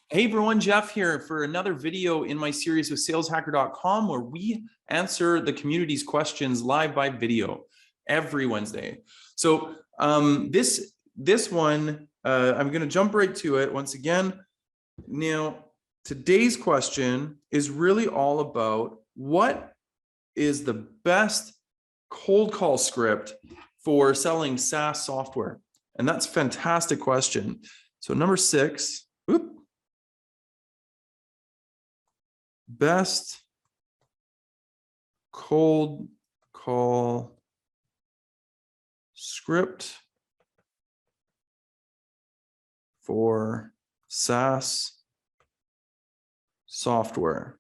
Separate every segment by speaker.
Speaker 1: Hey everyone, Jeff here for another video in my series with saleshacker.com where we answer the community's questions live by video every Wednesday. So this one, I'm going to jump right to it once again. Now, today's question is really all about what is the best cold call script for selling SaaS software? And that's a fantastic question. So number 6, best cold call script for SaaS software.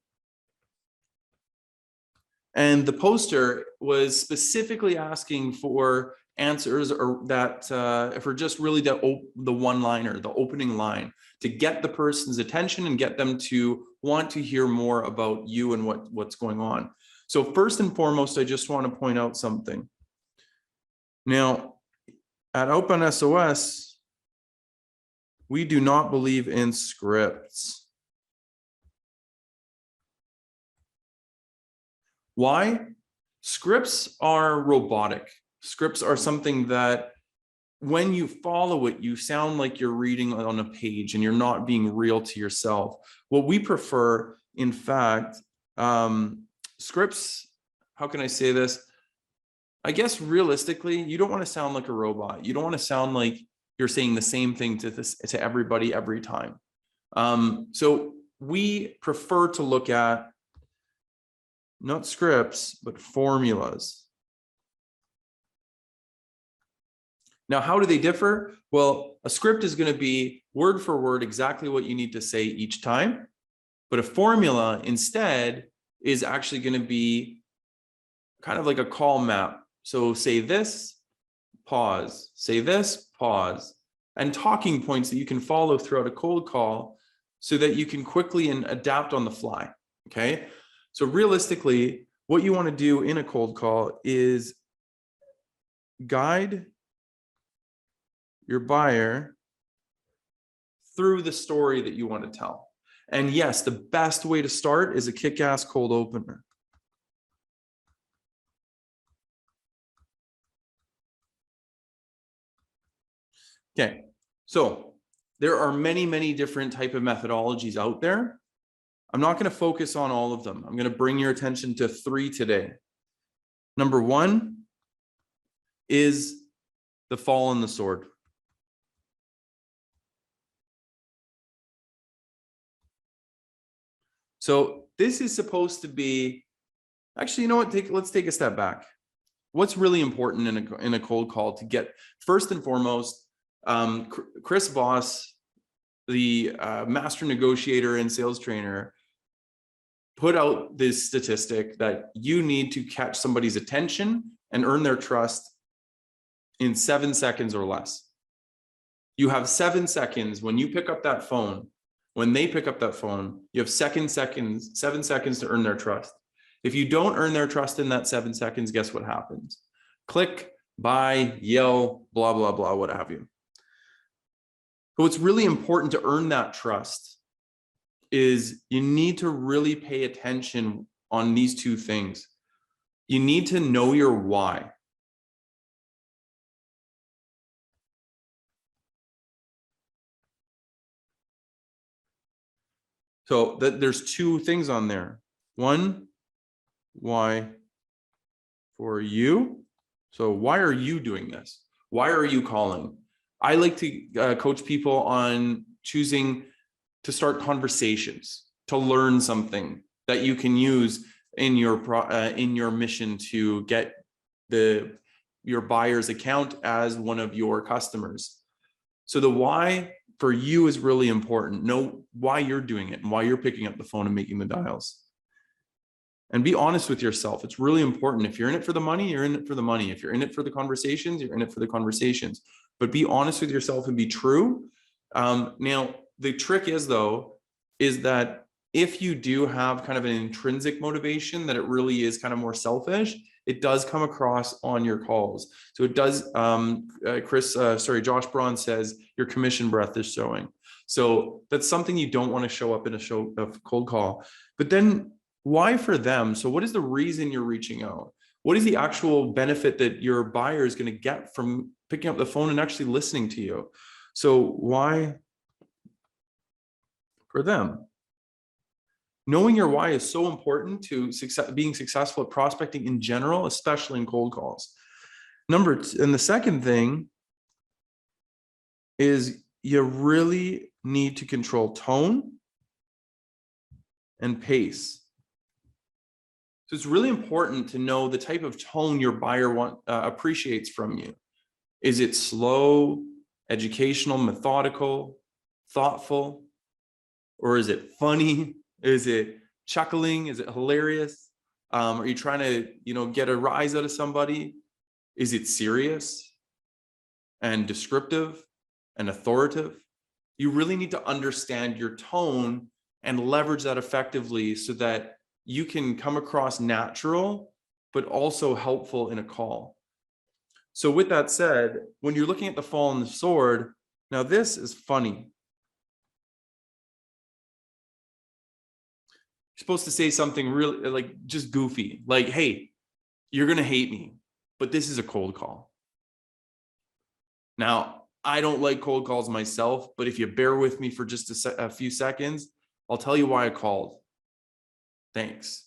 Speaker 1: And the poster was specifically asking for answers or that for just really the one-liner, the opening line, to get the person's attention and get them to want to hear more about you and what's going on. So first and foremost, I just want to point out something. Now, at Outbound SOS, we do not believe in scripts. Why? Scripts are robotic. Scripts are something that when you follow it, you sound like you're reading on a page and you're not being real to yourself. What we prefer, in fact, scripts, how can I say this? I guess realistically, you don't want to sound like a robot. You don't want to sound like you're saying the same thing to everybody every time. So we prefer to look at not scripts, but formulas. Now, how do they differ? Well, a script is going to be word for word exactly what you need to say each time, but a formula instead is actually going to be kind of like a call map. So say this, pause, say this, pause, and talking points that you can follow throughout a cold call so that you can quickly and adapt on the fly, okay? So realistically, what you want to do in a cold call is guide your buyer through the story that you want to tell. And yes, the best way to start is a kick-ass cold opener. Okay, so there are many different type of methodologies out there. I'm not going to focus on all of them. I'm going to bring your attention to 3 today. Number 1 is the fall on the sword. So this is supposed to be, actually, you know what, let's take a step back. What's really important in a cold call to get, first and foremost, Chris Voss, the master negotiator and sales trainer, put out this statistic that you need to catch somebody's attention and earn their trust in 7 seconds or less. You have 7 seconds when you pick up that phone. When they pick up that phone, you have 7 seconds to earn their trust. If you don't earn their trust in that 7 seconds, guess what happens? Click, buy, yell, blah, blah, blah, what have you. But what's really important to earn that trust is you need to really pay attention on these 2 things. You need to know your why. So there's 2 things on there. 1, why for you. So why are you doing this? Why are you calling? I like to coach people on choosing to start conversations, to learn something that you can use in your mission to get your buyer's account as one of your customers. So the why for you is really important. Know why you're doing it and why you're picking up the phone and making the dials. And be honest with yourself. It's really important. If you're in it for the money, you're in it for the money. If you're in it for the conversations, you're in it for the conversations. But be honest with yourself and be true. Now, the trick is that if you do have kind of an intrinsic motivation, that it really is kind of more selfish, it does come across on your calls. So it does, Josh Braun says your commission breath is showing. So that's something you don't want to show up in a cold call. But then why for them? So what is the reason you're reaching out? What is the actual benefit that your buyer is going to get from picking up the phone and actually listening to you? So why for them? Knowing your why is so important to being successful at prospecting in general, especially in cold calls. And the second thing is you really need to control tone and pace. So it's really important to know the type of tone your buyer appreciates from you. Is it slow, educational, methodical, thoughtful? Or is it funny? Is it chuckling? Is it hilarious? Are you trying to, get a rise out of somebody? Is it serious and descriptive and authoritative? You really need to understand your tone and leverage that effectively so that you can come across natural, but also helpful in a call. So with that said, when you're looking at the fallen sword, now this is funny. You're supposed to say something really like just goofy, like, hey, you're going to hate me, but this is a cold call. Now, I don't like cold calls myself, but if you bear with me for just a few seconds, I'll tell you why I called. Thanks.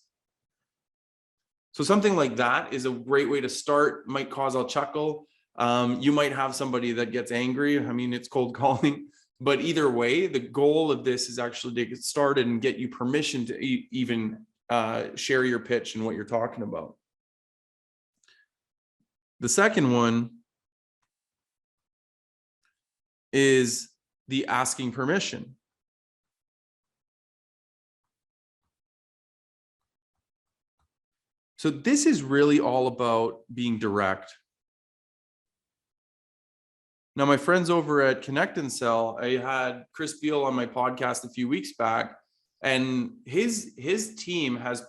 Speaker 1: So something like that is a great way to start, might cause a chuckle. You might have somebody that gets angry. I mean, it's cold calling. But either way, the goal of this is actually to get started and get you permission to even share your pitch and what you're talking about. The second one is the asking permission. So this is really all about being direct. Now, my friends over at Connect and Sell, I had Chris Beal on my podcast a few weeks back, and his team has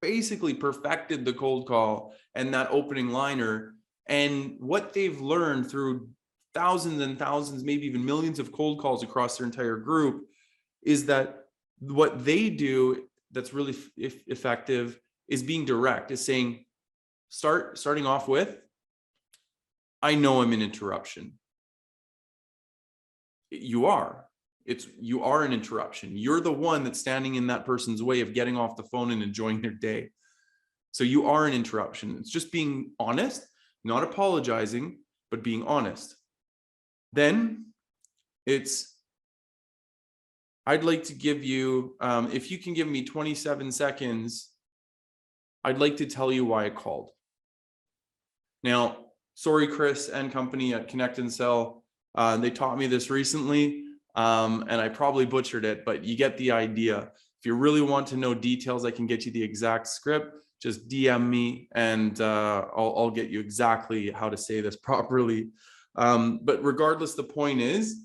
Speaker 1: basically perfected the cold call and that opening liner. And what they've learned through thousands and thousands, maybe even millions of cold calls across their entire group is that what they do that's really effective is being direct, is saying, starting off with, I know I'm an interruption. You are an interruption. You're the one that's standing in that person's way of getting off the phone and enjoying their day. So you are an interruption. It's just being honest, not apologizing, but being honest. Then I'd like to give you, if you can give me 27 seconds, I'd like to tell you why I called. Now, sorry, Chris and company at Connect and Sell. They taught me this recently, and I probably butchered it, but you get the idea. If you really want to know details, I can get you the exact script. Just DM me, and I'll get you exactly how to say this properly. But regardless, the point is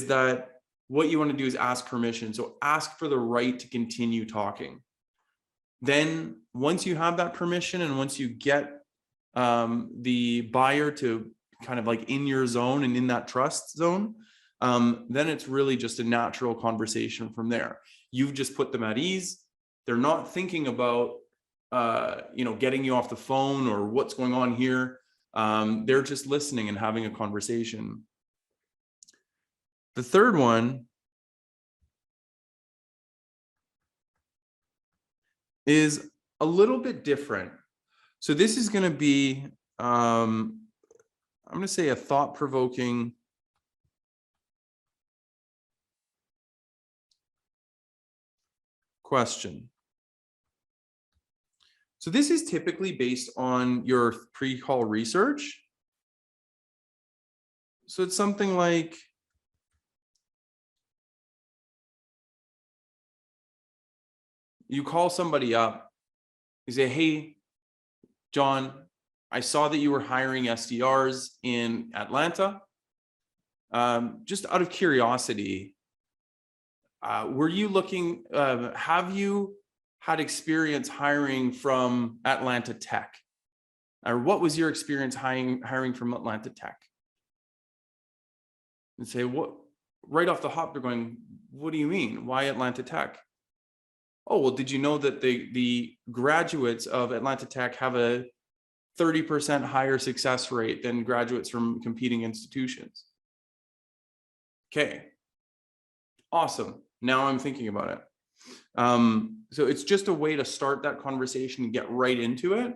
Speaker 1: that what you want to do is ask permission. So ask for the right to continue talking. Then once you have that permission, and once you get the buyer to kind of like in your zone and in that trust zone, then it's really just a natural conversation from there. You've just put them at ease. They're not thinking about, getting you off the phone or what's going on here. They're just listening and having a conversation. The third one is a little bit different. So this is going to be, I'm going to say, a thought-provoking question. So this is typically based on your pre-call research. So it's something like, you call somebody up, you say, hey, John, I saw that you were hiring SDRs in Atlanta. Just out of curiosity, were you looking, have you had experience hiring from Atlanta Tech? Or what was your experience hiring from Atlanta Tech? And say, what right off the hop, they're going, what do you mean? Why Atlanta Tech? Oh, well, did you know that the graduates of Atlanta Tech have a 30% higher success rate than graduates from competing institutions? Okay, awesome. Now I'm thinking about it. So it's just a way to start that conversation and get right into it.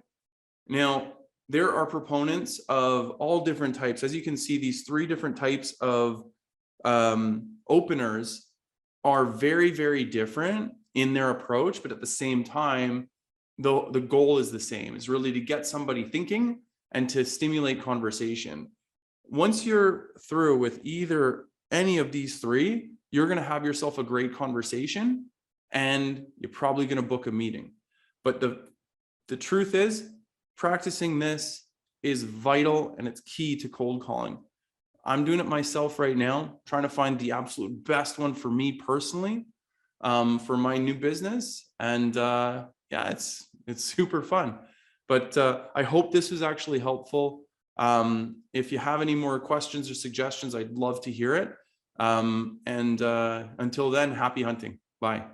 Speaker 1: Now, there are proponents of all different types. As you can see, these 3 different types of openers are very, very different in their approach, but at the same time, the goal is the same. It's really to get somebody thinking and to stimulate conversation. Once you're through with either any of these 3, you're going to have yourself a great conversation and you're probably going to book a meeting. But the truth is, practicing this is vital and it's key to cold calling. I'm doing it myself right now, trying to find the absolute best one for me personally, for my new business. And yeah, it's super fun. But I hope this was actually helpful. If you have any more questions or suggestions, I'd love to hear it. And until then, happy hunting. Bye.